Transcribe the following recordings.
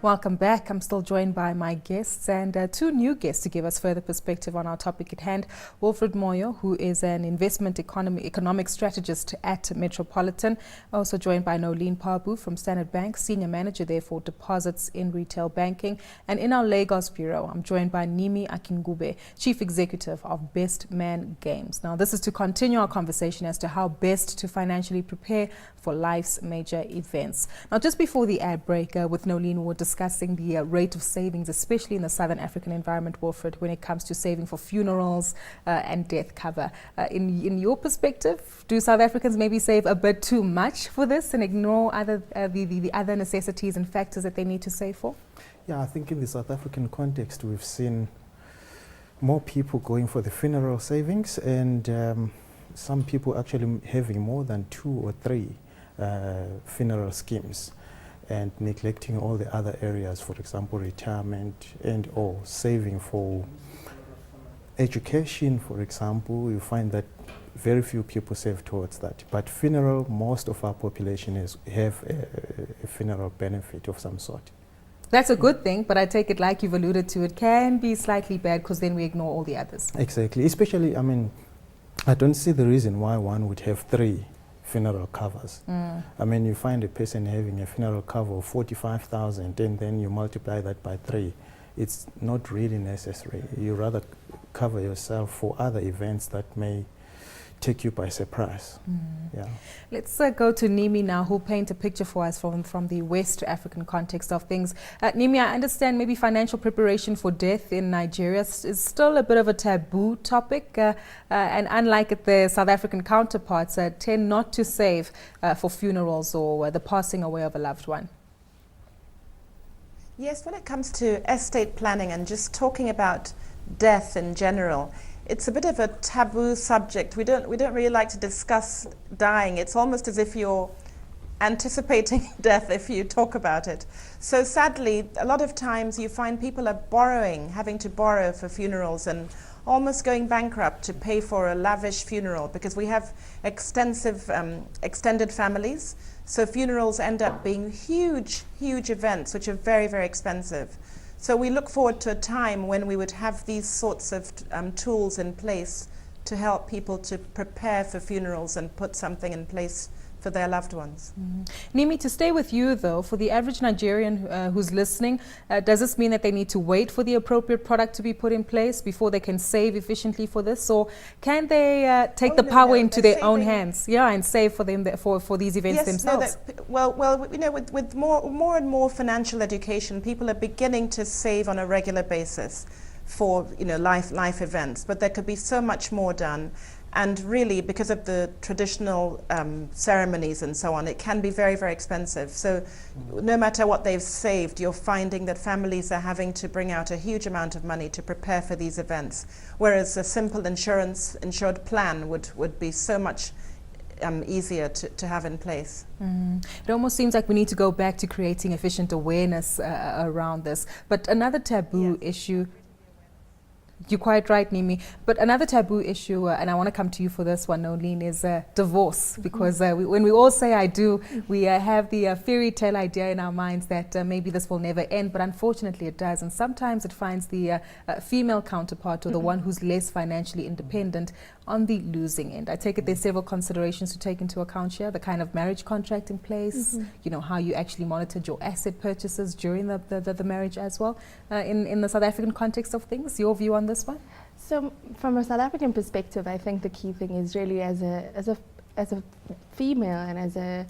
Welcome back. I'm still joined by my guests and two new guests to give us further perspective on our topic at hand. Wilfred Moyo, who is an investment economic strategist at Metropolitan. Also joined by Nolene Parboo from Standard Bank, senior manager there for deposits in retail banking. And in our Lagos bureau, I'm joined by Nimi Akinkugbe, chief executive of Bestman Games. Now, this is to continue our conversation as to how best to financially prepare for life's major events. Now, just before the ad break, with Nolene, we're discussing the rate of savings, especially in the Southern African environment, Wilfred, when it comes to saving for funerals and death cover. In your perspective, do South Africans maybe save a bit too much for this and ignore the other necessities and factors that they need to save for? Yeah, I think in the South African context, we've seen more people going for the funeral savings and some people actually having more than 2 or 3 funeral schemes and neglecting all the other areas, for example, retirement and or saving for education, for example. You find that very few people save towards that. But funeral, most of our population have a funeral benefit of some sort. That's a good thing, but I take it, like you've alluded to, it can be slightly bad because then we ignore all the others. Exactly, especially, I mean, I don't see the reason why one would have 3 funeral covers. I mean, you find a person having a funeral cover of 45,000 and then you multiply that by 3. It's not really necessary. You rather cover yourself for other events that may take you by surprise. Yeah. Let's go to Nimi now, who'll paint a picture for us from the West African context of things. Nimi, I understand maybe financial preparation for death in Nigeria is still a bit of a taboo topic, and unlike the South African counterparts, tend not to save for funerals or the passing away of a loved one. Yes, when it comes to estate planning and just talking about death in general, it's a bit of a taboo subject. We don't really like to discuss dying. It's almost as if you're anticipating death if you talk about it. So sadly, a lot of times you find people are having to borrow for funerals and almost going bankrupt to pay for a lavish funeral because we have extended families. So funerals end up being huge events which are very, very expensive. So we look forward to a time when we would have these sorts of tools in place to help people to prepare for funerals and put something in place for their loved ones. Nimi, to stay with you though, for the average Nigerian who's listening, does this mean that they need to wait for the appropriate product to be put in place before they can save efficiently for this? Or can they take the power into their own hands, and save for them for these events themselves? Well, you know, with more and more financial education, people are beginning to save on a regular basis for, you know, life events, but there could be so much more done. And really, because of the traditional ceremonies and so on, it can be very, very expensive. So no matter what they've saved, you're finding that families are having to bring out a huge amount of money to prepare for these events, whereas a simple insured plan would be so much easier to have in place. It almost seems like we need to go back to creating efficient awareness around this. But another taboo issue. You're quite right, Nimi. But another taboo issue, and I want to come to you for this one, Nolene, is divorce. Because when we all say I do, we have the fairy tale idea in our minds that maybe this will never end. But unfortunately it does. And sometimes it finds the female counterpart or the one who's less financially independent on the losing end. I take it there's several considerations to take into account here. The kind of marriage contract in place, you know, how you actually monitored your asset purchases during the marriage as well. In the South African context of things, your view on this one? So from a South African perspective, I think the key thing is really as a female and as a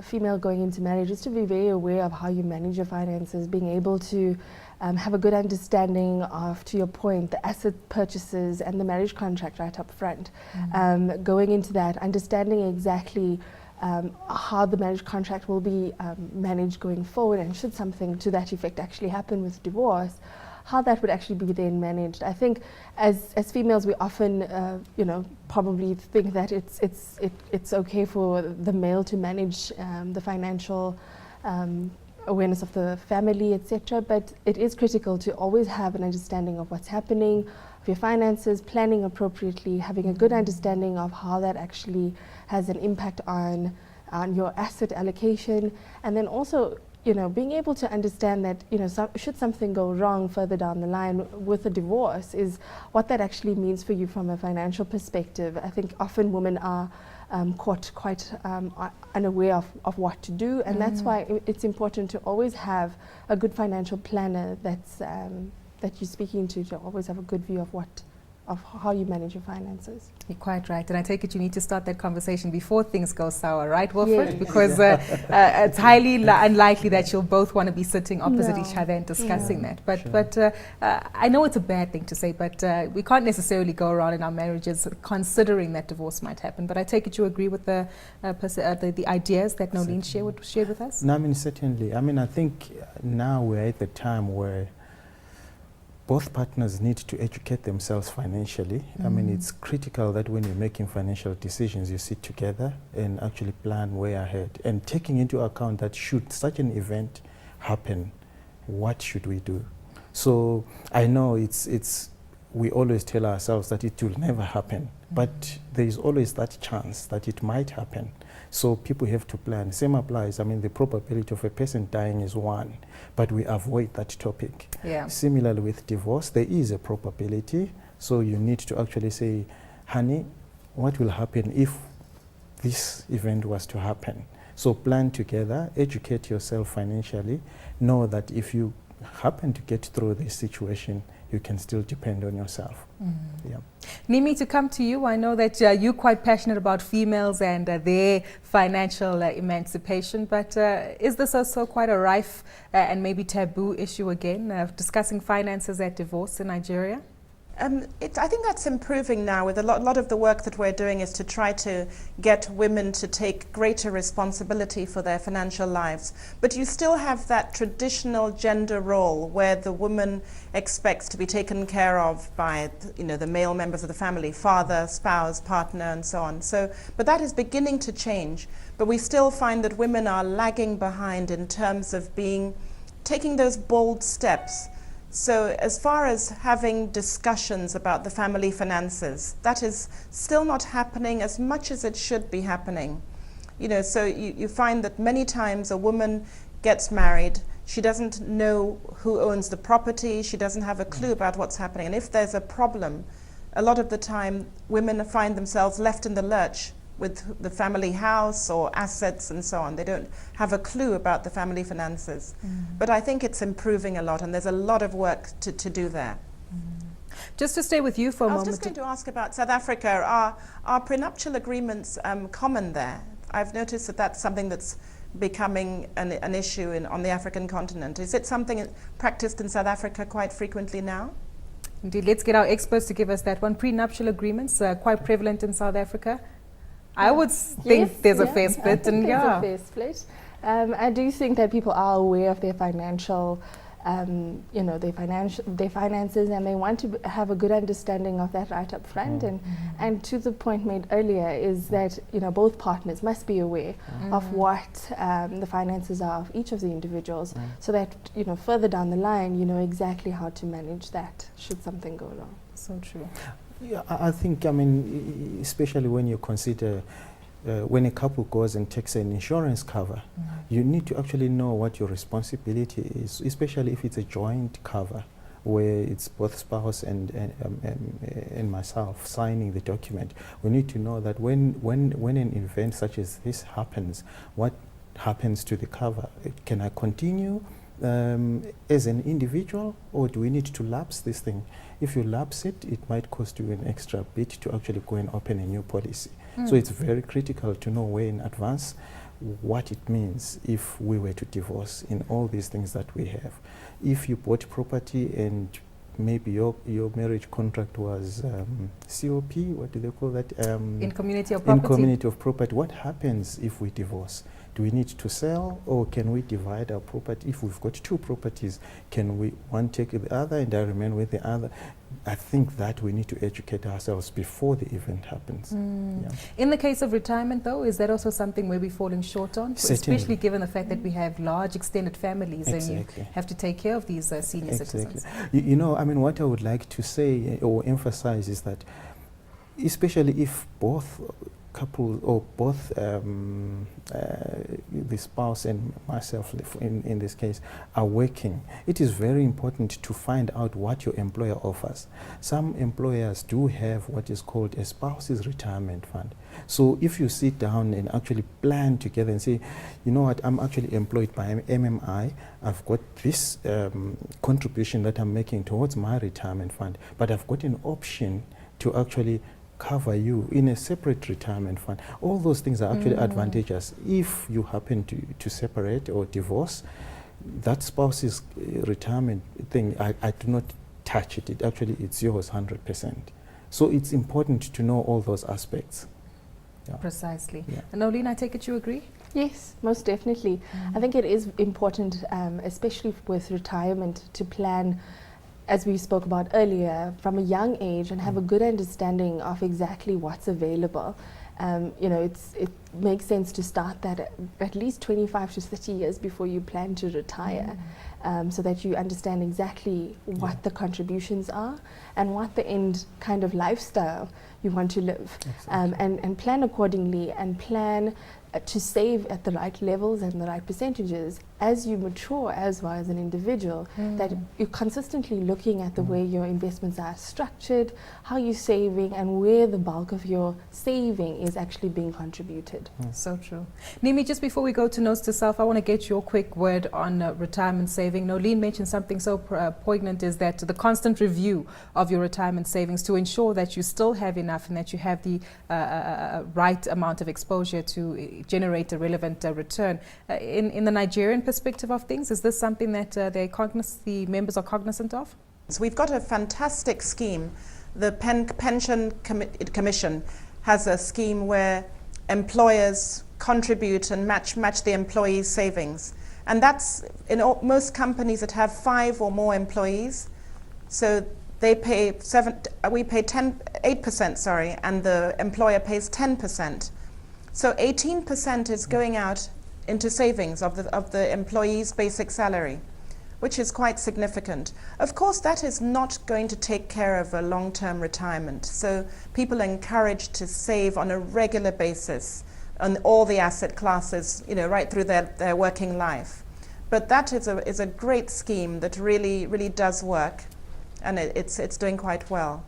female going into marriage is to be very aware of how you manage your finances, being able to have a good understanding of, to your point, the asset purchases and the marriage contract right up front. Going into that, understanding exactly how the marriage contract will be managed going forward, and should something to that effect actually happen with divorce, how that would actually be then managed. I think as females we often probably think that it's okay for the male to manage the financial awareness of the family, etc. But it is critical to always have an understanding of what's happening, of your finances, planning appropriately, having a good understanding of how that actually has an impact on your asset allocation, and then also being able to understand that, should something go wrong further down the line with a divorce, is what that actually means for you from a financial perspective. I think often women are caught quite unaware of what to do, and that's why it's important to always have a good financial planner that you're speaking to always have a good view of how you manage your finances. You're quite right, and I take it you need to start that conversation before things go sour, right, Wilfred? Yes. Because it's highly unlikely that you'll both want to be sitting opposite each other and discussing that. But I know it's a bad thing to say, but we can't necessarily go around in our marriages considering that divorce might happen. But I take it you agree with the ideas that Nolene shared with us? No, I mean, certainly. I mean, I think now we're at the time where both partners need to educate themselves financially. I mean, it's critical that when you're making financial decisions, you sit together and actually plan way ahead. And taking into account that should such an event happen, what should we do? So I know we always tell ourselves that it will never happen, but there is always that chance that it might happen. So people have to plan. Same applies. I mean, the probability of a person dying is 1, but we avoid that topic. Yeah. Similarly with divorce, there is a probability. So you need to actually say, honey, what will happen if this event was to happen? So plan together, educate yourself financially, know that if you happen to get through this situation, you can still depend on yourself. Yeah. Nimi, to come to you, I know that you're quite passionate about females and their financial emancipation, but is this also quite a rife and maybe taboo issue again, discussing finances at divorce in Nigeria? I think that's improving now. With a lot of the work that we're doing is to try to get women to take greater responsibility for their financial lives. But you still have that traditional gender role where the woman expects to be taken care of by the male members of the family, father, spouse, partner, and so on. But that is beginning to change. But we still find that women are lagging behind in terms of taking those bold steps. So as far as having discussions about the family finances, that is still not happening as much as it should be happening. So you find that many times a woman gets married, she doesn't know who owns the property, she doesn't have a clue about what's happening. And if there's a problem, a lot of the time women find themselves left in the lurch with the family house or assets and so on. They don't have a clue about the family finances. But I think it's improving a lot, and there's a lot of work to do there. Just to stay with you for a moment. I was just going to ask about South Africa. Are prenuptial agreements common there? I've noticed that that's something that's becoming an issue on the African continent. Is it something practiced in South Africa quite frequently now? Indeed, let's get our experts to give us that one. Prenuptial agreements are quite prevalent in South Africa. I would think there's a fair split. There's a fair split. I do think that people are aware of their financial, their finances, and they want to have a good understanding of that right up front. And to the point made earlier is that both partners must be aware of what the finances are of each of the individuals, so that further down the line you know exactly how to manage that should something go wrong. So true. Yeah, I think, especially when you consider when a couple goes and takes an insurance cover, you need to actually know what your responsibility is, especially if it's a joint cover where it's both spouse and myself signing the document. We need to know that when an event such as this happens, what happens to the cover? Can I continue as an individual, or do we need to lapse this thing? If you lapse it, it might cost you an extra bit to actually go and open a new policy. So it's very critical to know way in advance what it means if we were to divorce in all these things that we have. If you bought property and maybe your marriage contract was COP, what do they call that? In community of property. In community of property. What happens if we divorce? Do we need to sell, or can we divide our property? If we've got 2 properties, can one take the other and I remain with the other? I think that we need to educate ourselves before the event happens. Yeah. In the case of retirement, though, is that also something where we're falling short on? Certainly. Especially given the fact that we have large extended families and you have to take care of these senior citizens. What I would like to say or emphasize is that, especially if both couple or both the spouse and myself in this case are working, it is very important to find out what your employer offers. Some employers do have what is called a spouse's retirement fund. So if you sit down and actually plan together and say, you know what, I'm actually employed by MMI, I've got this contribution that I'm making towards my retirement fund, but I've got an option to actually cover you in a separate retirement fund. All those things are actually advantageous. If you happen to separate or divorce, that spouse's retirement thing, I do not touch it. It's yours 100%. So it's important to know all those aspects. Yeah. Precisely. Yeah. And Nolene, I take it you agree? Yes, most definitely. I think it is important, especially with retirement, to plan, as we spoke about earlier, from a young age and have a good understanding of exactly what's available. You know, it makes sense to start that at least 25 to 30 years before you plan to retire, so that you understand exactly what the contributions are and what the end kind of lifestyle you want to live. And plan accordingly, and plan to save at the right levels and the right percentages as you mature as well as an individual, that you're consistently looking at the way your investments are structured, how you're saving, and where the bulk of your saving is actually being contributed. So true. Nimi, just before we go to notes to self, I want to get your quick word on retirement saving. Nolene mentioned something so poignant, is that the constant review of your retirement savings to ensure that you still have enough and that you have the right amount of exposure to generate a relevant return. In the Nigerian perspective of things, is this something that the members are cognizant of? So we've got a fantastic scheme. The Pension Commission has a scheme where employers contribute and match the employees' savings. And that's in most companies that have 5 or more employees. So they pay 8%, and the employer pays 10%. So 18% is going out into savings of the employee's basic salary, which is quite significant. Of course, that is not going to take care of a long-term retirement. So people are encouraged to save on a regular basis on all the asset classes, you know, right through their working life. But that is a great scheme that really does work, and it's doing quite well.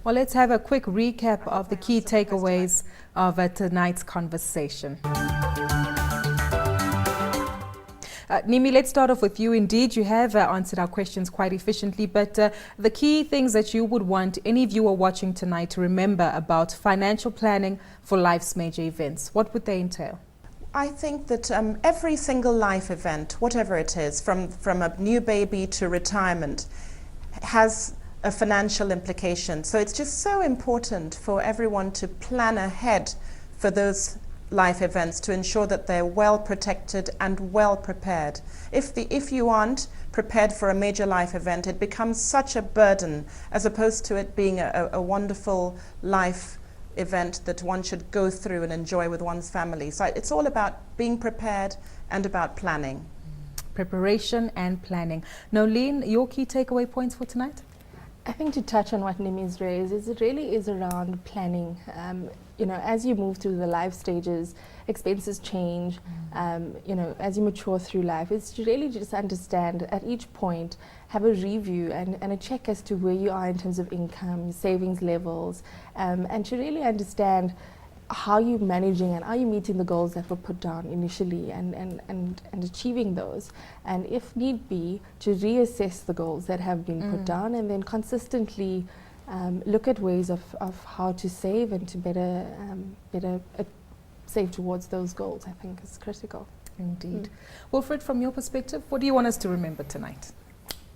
Well, let's have a quick recap of the key takeaways of tonight's conversation. Nimi, let's start off with you. Indeed, you have answered our questions quite efficiently, but the key things that you would want any viewer watching tonight to remember about financial planning for life's major events, what would they entail? I think that every single life event, whatever it is, from a new baby to retirement, has a financial implication. So it's just so important for everyone to plan ahead for those life events to ensure that they're well protected and well prepared. If you aren't prepared for a major life event, it becomes such a burden, as opposed to it being a wonderful life event that one should go through and enjoy with one's family. So it's all about being prepared and about planning. Preparation and planning. Nolene, your key takeaway points for tonight? I think to touch on what Nimi's raised, it really is around planning. You know, as you move through the life stages, expenses change. You know, as you mature through life, it's to really just understand at each point, have a review and a check as to where you are in terms of income, savings levels, and to really understand how you're managing and are you meeting the goals that were put down initially and achieving those, and if need be, to reassess the goals that have been put down, and then consistently look at ways of how to save and to better save towards those goals. I think is critical. Indeed. Wilfred, from your perspective, what do you want us to remember tonight?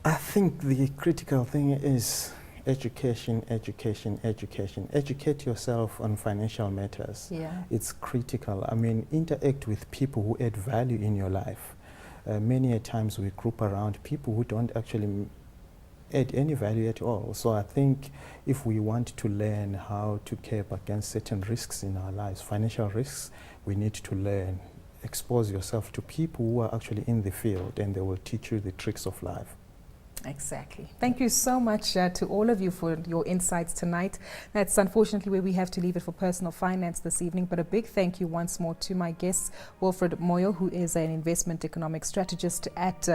I think the critical thing is education, education, education. Educate yourself on financial matters. Yeah. It's critical. I mean, interact with people who add value in your life. Many a times we group around people who don't actually add any value at all. So I think if we want to learn how to curb against certain risks in our lives, financial risks, we need to learn. Expose yourself to people who are actually in the field, and they will teach you the tricks of life. Exactly. Thank you so much to all of you for your insights tonight. That's unfortunately where we have to leave it for personal finance this evening, but a big thank you once more to my guests, Wilfred Moyo, who is an investment economic strategist at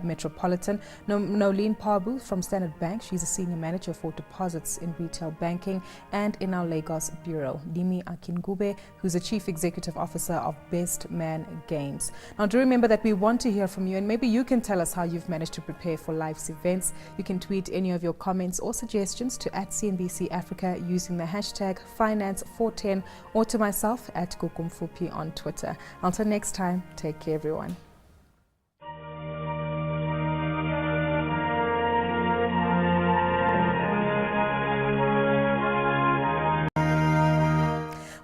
Metropolitan, Nolene Parboo from Standard Bank, she's a senior manager for deposits in retail banking, and in our Lagos bureau, Nimi Akinkugbe, who's a chief executive officer of Bestman Games. Now do remember that we want to hear from you, and maybe you can tell us how you've managed to prepare for life's events. You can tweet any of your comments or suggestions to @CNBC Africa using the hashtag Finance410 or to myself at Gugulethu on Twitter. Until next time, take care everyone.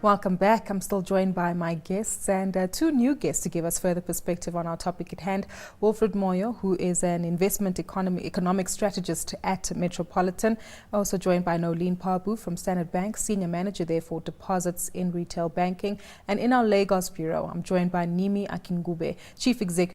Welcome back. I'm still joined by my guests and two new guests to give us further perspective on our topic at hand. Wilfred Moyo, who is an investment economic strategist at Metropolitan. Also joined by Nolene Parboo from Standard Bank, senior manager there for deposits in retail banking. And in our Lagos bureau, I'm joined by Nimi Akinkugbe, chief executive